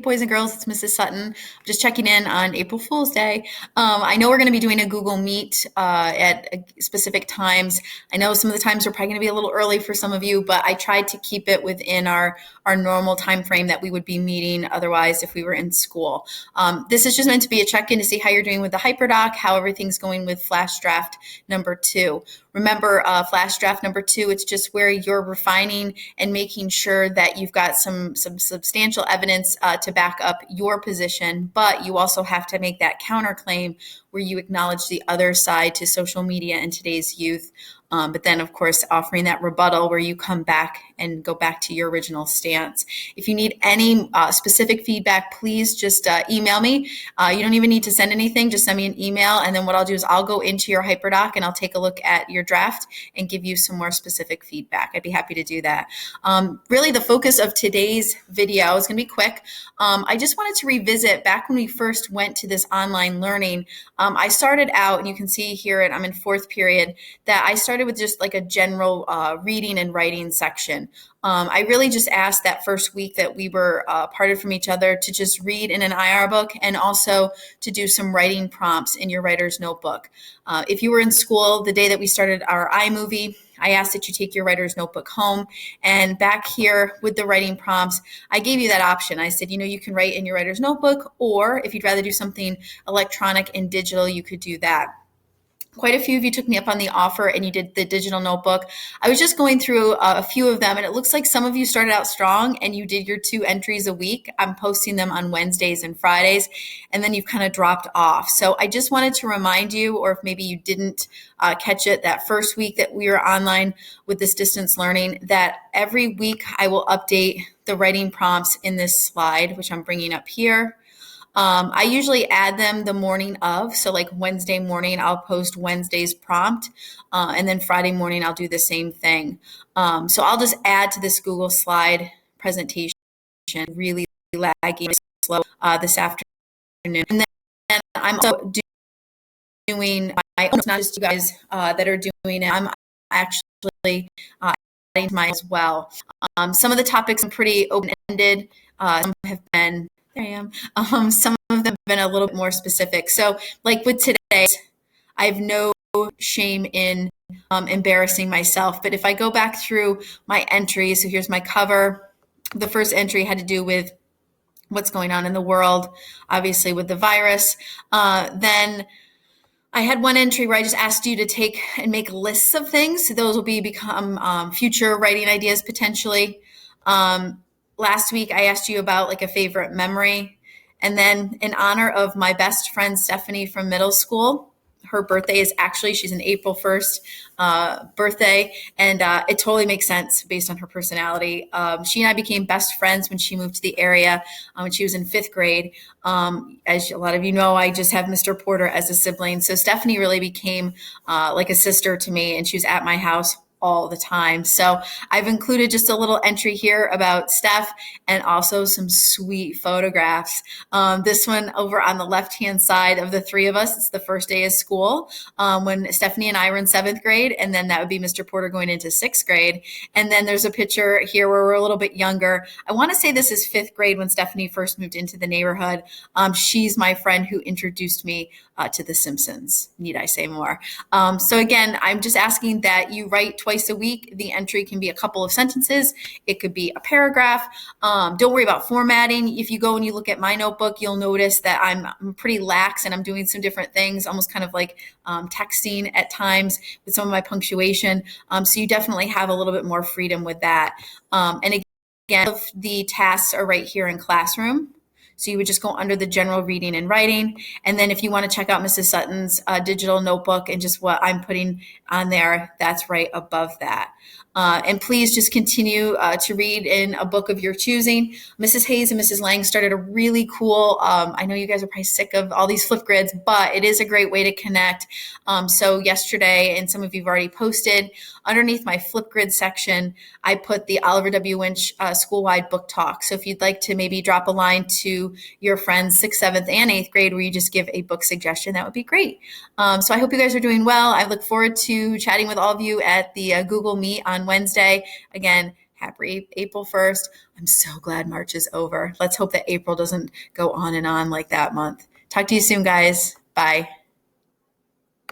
boys and girls, it's Mrs. Sutton. Just checking in on April Fool's Day. I know we're going to be doing a Google Meet at specific times. I know some of the times are probably going to be a little early for some of you, but I tried to keep it within our normal time frame that we would be meeting otherwise if we were in school. This is just meant to be a check-in to see how you're doing with the HyperDoc, how everything's going with Flash Draft number 2. Remember, Flash Draft number 2, it's just where you're refining and making sure that you've got some substantial evidence to back up your position, but you also have to make that counterclaim where you acknowledge the other side to social media and today's youth. But then, of course, offering that rebuttal where you come back and go back to your original stance. If you need any specific feedback, please just email me. You don't even need to send anything. Just send me an email. And then what I'll do is I'll go into your HyperDoc and I'll take a look at your draft and give you some more specific feedback. I'd be happy to do that. Really, the focus of today's video is going to be quick. I just wanted to revisit back when we first went to this online learning. I started out, and you can see here, and I'm in 4th period, that I started with just like a general reading and writing section. I really just asked that first week that we were parted from each other to just read in an IR book and also to do some writing prompts in your writer's notebook. If you were in school the day that we started our iMovie, I asked that you take your writer's notebook home, and back here with the writing prompts, I gave you that option. I said, you can write in your writer's notebook, or if you'd rather do something electronic and digital, you could do that. Quite a few of you took me up on the offer and you did the digital notebook. I was just going through a few of them, and it looks like some of you started out strong and you did your 2 entries a week. I'm posting them on Wednesdays and Fridays, and then you've kind of dropped off. So I just wanted to remind you, or if maybe you didn't catch it that first week that we were online with this distance learning, that every week I will update the writing prompts in this slide, which I'm bringing up here. I usually add them the morning of. So like Wednesday morning, I'll post Wednesday's prompt. And then Friday morning, I'll do the same thing. So I'll just add to this Google slide presentation, really lagging slow this afternoon. And then I'm also doing my own, not just you guys that are doing it. I'm actually adding mine as well. Some of the topics are pretty open-ended. Some have been there I am. Some of them have been a little bit more specific. So like with today, I have no shame in embarrassing myself. But if I go back through my entries, so here's my cover. The first entry had to do with what's going on in the world, obviously with the virus. Then I had one entry where I just asked you to take and make lists of things. So those will become future writing ideas potentially. Last week, I asked you about like a favorite memory. And then in honor of my best friend, Stephanie from middle school, her birthday is actually, she's an April 1st birthday. And it totally makes sense based on her personality. She and I became best friends when she moved to the area when she was in 5th grade. As a lot of you know, I just have Mr. Porter as a sibling. So Stephanie really became like a sister to me, and she was at my house all the time. So I've included just a little entry here about Steph and also some sweet photographs. This one over on the left-hand side of the 3 of us, it's the first day of school when Stephanie and I were in 7th grade, and then that would be Mr. Porter going into 6th grade. And then there's a picture here where we're a little bit younger. I want to say this is 5th grade when Stephanie first moved into the neighborhood. She's my friend who introduced me to The Simpsons. Need I say more? So again, I'm just asking that you write twice a week. The entry can be a couple of sentences. It could be a paragraph. Don't worry about formatting. If you go and you look at my notebook, you'll notice that I'm pretty lax and I'm doing some different things, almost kind of like texting at times with some of my punctuation. So you definitely have a little bit more freedom with that. And again, the tasks are right here in Classroom. So you would just go under the general reading and writing. And then if you want to check out Mrs. Sutton's digital notebook and just what I'm putting on there, that's right above that. And please just continue to read in a book of your choosing. Mrs. Hayes and Mrs. Lang started a really cool, I know you guys are probably sick of all these flip grids, but it is a great way to connect. So yesterday, and some of you have already posted, underneath my flip grid section, I put the Oliver W. Winch school-wide book talk. So if you'd like to maybe drop a line to your friends 6th, 7th, and 8th grade where you just give a book suggestion, that would be great. So I hope you guys are doing well. I look forward to chatting with all of you at the Google Meet on Wednesday. Again, Happy April 1st. I'm so glad March is over. Let's hope that April doesn't go on and on like that month. Talk to you soon, guys. Bye.